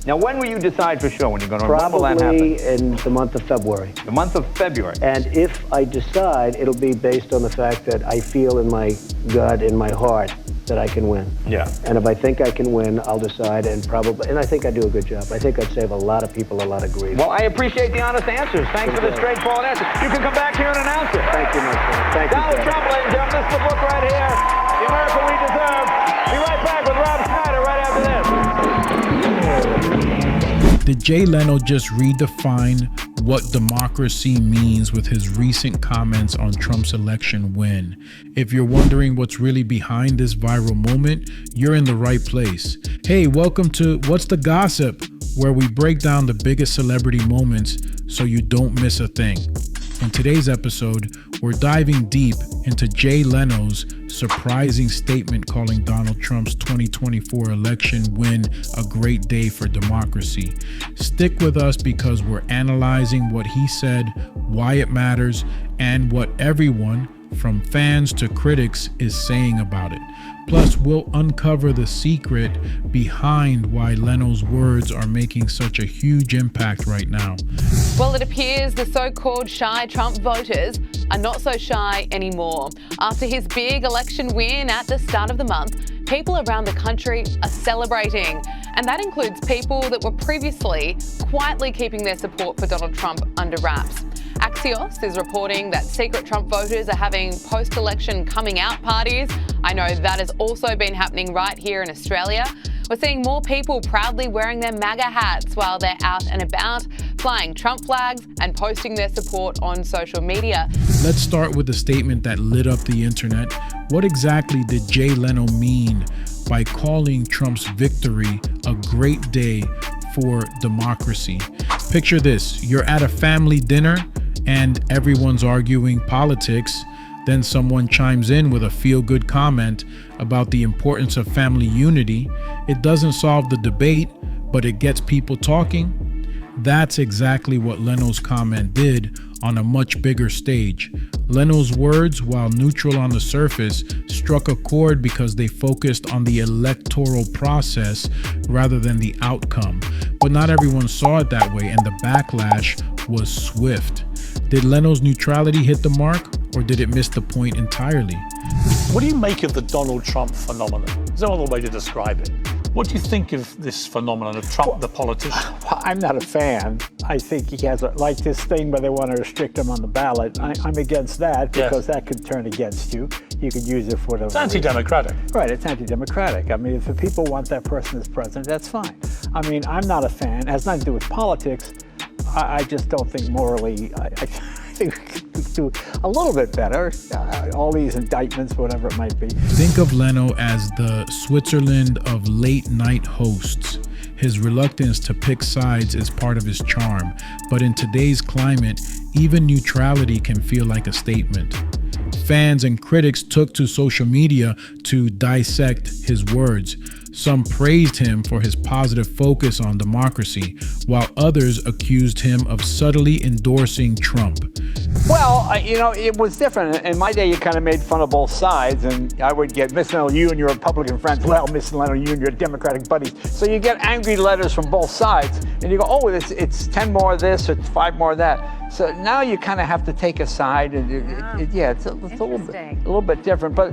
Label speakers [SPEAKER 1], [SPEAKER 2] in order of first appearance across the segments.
[SPEAKER 1] Now, when will you decide for sure when you're going to run? When will that happen?
[SPEAKER 2] Probably in the month of February.
[SPEAKER 1] The month of February.
[SPEAKER 2] And if I decide, it'll be based on the fact that I feel in my gut, in my heart, that I can win.
[SPEAKER 1] Yeah.
[SPEAKER 2] And if I think I can win, I'll decide, and I think I do a good job. I think I'd save a lot of people a lot of grief.
[SPEAKER 1] Well, I appreciate the honest answers. Thanks for the straightforward answer. You can come back here and announce it.
[SPEAKER 2] Thank you, my friend. Thank you,
[SPEAKER 1] Donald
[SPEAKER 2] sir.
[SPEAKER 1] Trump, ladies and gentlemen, this is the book right here, The America We Deserve. Be right back with Rob Schneider right after this.
[SPEAKER 3] Did Jay Leno just redefine what democracy means with his recent comments on Trump's election win? If you're wondering what's really behind this viral moment, you're in the right place. Hey, welcome to What's the Gossip, where we break down the biggest celebrity moments so you don't miss a thing. In today's episode, we're diving deep into Jay Leno's surprising statement calling Donald Trump's 2024 election win a great day for democracy. Stick with us because we're analyzing what he said, why it matters, and what everyone, from fans to critics, is saying about it. Plus, we'll uncover the secret behind why Leno's words are making such a huge impact right now.
[SPEAKER 4] Well, it appears the so-called shy Trump voters are not so shy anymore. After his big election win at the start of the month, people around the country are celebrating. And that includes people that were previously quietly keeping their support for Donald Trump under wraps. Axios is reporting that secret Trump voters are having post-election coming out parties. I know that has also been happening right here in Australia. We're seeing more people proudly wearing their MAGA hats while they're out and about, flying Trump flags and posting their support on social media.
[SPEAKER 3] Let's start with the statement that lit up the internet. What exactly did Jay Leno mean by calling Trump's victory a great day for democracy? Picture this, you're at a family dinner and everyone's arguing politics. Then someone chimes in with a feel-good comment about the importance of family unity. It doesn't solve the debate, but it gets people talking. That's exactly what Leno's comment did on a much bigger stage. Leno's words, while neutral on the surface, struck a chord because they focused on the electoral process rather than the outcome. But not everyone saw it that way, and the backlash was swift. Did Leno's neutrality hit the mark, or did it miss the point entirely?
[SPEAKER 5] What do you make of the Donald Trump phenomenon? There's no other way to describe it. What do you think of this phenomenon of Trump, the politician?
[SPEAKER 6] Well, I'm not a fan. I think he has, like this thing where they want to restrict him on the ballot. I'm against that because that could turn against you. You could use it for whatever.
[SPEAKER 5] It's anti-democratic.
[SPEAKER 6] Right, it's anti-democratic. I mean, if the people want that person as president, that's fine. I mean, I'm not a fan. It has nothing to do with politics. I just don't think morally, I think we could do a little bit better. All these indictments, whatever it might be.
[SPEAKER 3] Think of Leno as the Switzerland of late night hosts. His reluctance to pick sides is part of his charm, but in today's climate, even neutrality can feel like a statement. Fans and critics took to social media to dissect his words. Some praised him for his positive focus on democracy, while others accused him of subtly endorsing Trump.
[SPEAKER 6] Well, it was different. In my day, you kind of made fun of both sides, and I would get, Mr. Leno, you and your Republican friends, well, Mr. Leno, you and your Democratic buddies. So you get angry letters from both sides, and you go, oh, it's 10 more of this, or it's 5 more of that. So now you kind of have to take a side, and it's a little bit different. But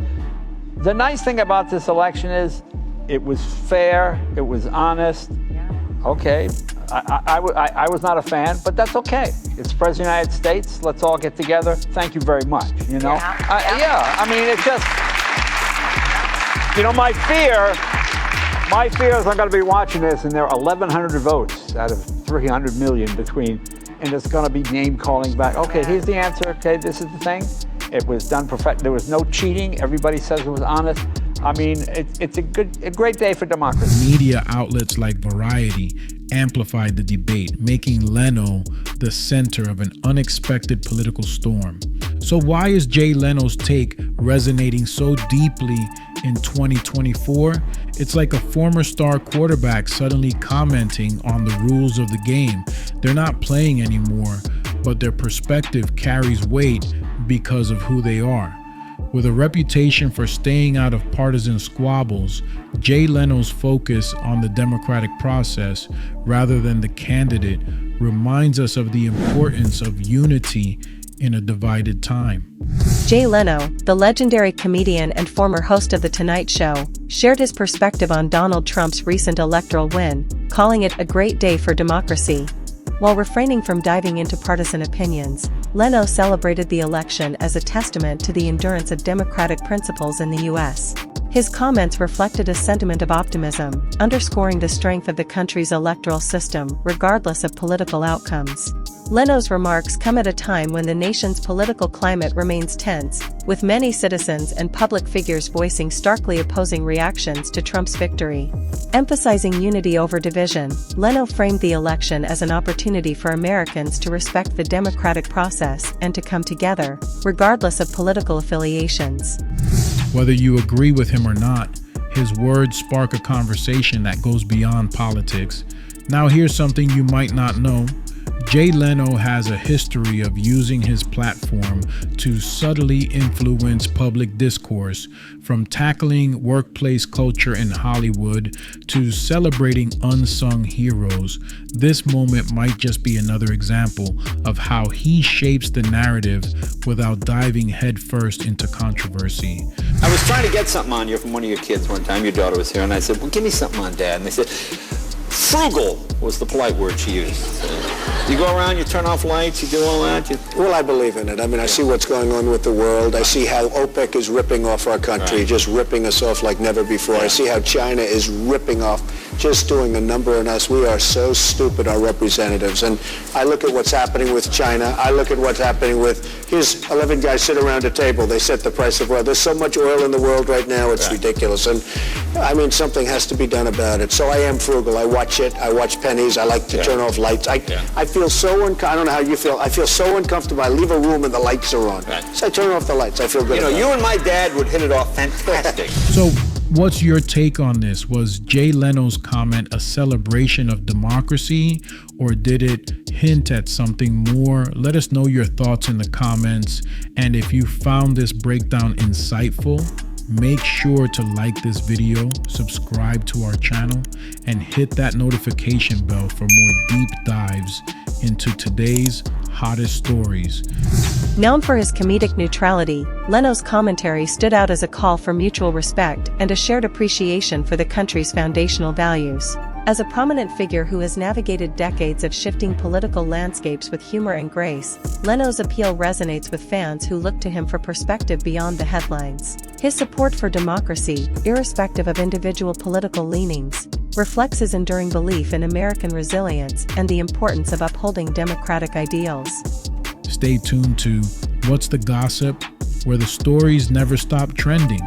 [SPEAKER 6] the nice thing about this election is it was fair, it was honest. Yeah. Okay, I was not a fan, but that's okay. It's President of the United States. Let's all get together. Thank you very much. I mean, it's just, my fear is I'm going to be watching this, and there are 1,100 votes out of 300 million between, and it's going to be name calling back. Okay, here's the answer. Okay, this is the thing. It was done perfect. There was no cheating. Everybody says it was honest. I mean, it's a great day for democracy.
[SPEAKER 3] Media outlets like Variety amplified the debate, making Leno the center of an unexpected political storm. So why is Jay Leno's take resonating so deeply in 2024? It's like a former star quarterback suddenly commenting on the rules of the game. They're not playing anymore, but their perspective carries weight because of who they are. With a reputation for staying out of partisan squabbles, Jay Leno's focus on the democratic process rather than the candidate reminds us of the importance of unity in a divided time.
[SPEAKER 7] Jay Leno, the legendary comedian and former host of The Tonight Show, shared his perspective on Donald Trump's recent electoral win, calling it a great day for democracy. While refraining from diving into partisan opinions, Leno celebrated the election as a testament to the endurance of democratic principles in the U.S. His comments reflected a sentiment of optimism, underscoring the strength of the country's electoral system regardless of political outcomes. Leno's remarks come at a time when the nation's political climate remains tense, with many citizens and public figures voicing starkly opposing reactions to Trump's victory. Emphasizing unity over division, Leno framed the election as an opportunity for Americans to respect the democratic process and to come together, regardless of political affiliations.
[SPEAKER 3] Whether you agree with him or not, his words spark a conversation that goes beyond politics. Now here's something you might not know. Jay Leno has a history of using his platform to subtly influence public discourse, from tackling workplace culture in Hollywood to celebrating unsung heroes. This moment might just be another example of how he shapes the narrative without diving headfirst into controversy.
[SPEAKER 8] I was trying to get something on you from one of your kids one time. Your daughter was here, and I said, well, give me something on Dad. And they said, frugal was the polite word she used. You go around, you turn off lights, you do all that.
[SPEAKER 2] Well, I believe in it. I mean, I see what's going on with the world. I see how OPEC is ripping off our country, just ripping us off like never before. I see how China is ripping off, just doing a number on us. We are so stupid, our representatives. And I look at what's happening with China. I look at what's happening with, here's 11 guys sit around a table. They set the price of oil. There's so much oil in the world right now, it's ridiculous. And I mean, something has to be done about it. So I am frugal. I watch it. I watch pennies. I like to turn off lights. I feel so I don't know how you feel. I feel so uncomfortable. I leave a room and the lights are on. So I turn off the lights. I feel good.
[SPEAKER 8] You know, you and my dad would hit it off fantastic.
[SPEAKER 3] So what's your take on this? Was Jay Leno's comment a celebration of democracy, or did it hint at something more? Let us know your thoughts in the comments. And if you found this breakdown insightful, make sure to like this video, subscribe to our channel, and hit that notification bell for more deep dives into today's hottest stories.
[SPEAKER 7] Known for his comedic neutrality, Leno's commentary stood out as a call for mutual respect and a shared appreciation for the country's foundational values. As a prominent figure who has navigated decades of shifting political landscapes with humor and grace, Leno's appeal resonates with fans who look to him for perspective beyond the headlines. His support for democracy, irrespective of individual political leanings, reflects his enduring belief in American resilience and the importance of upholding democratic ideals.
[SPEAKER 3] Stay tuned to What's the Gossip, where the stories never stop trending.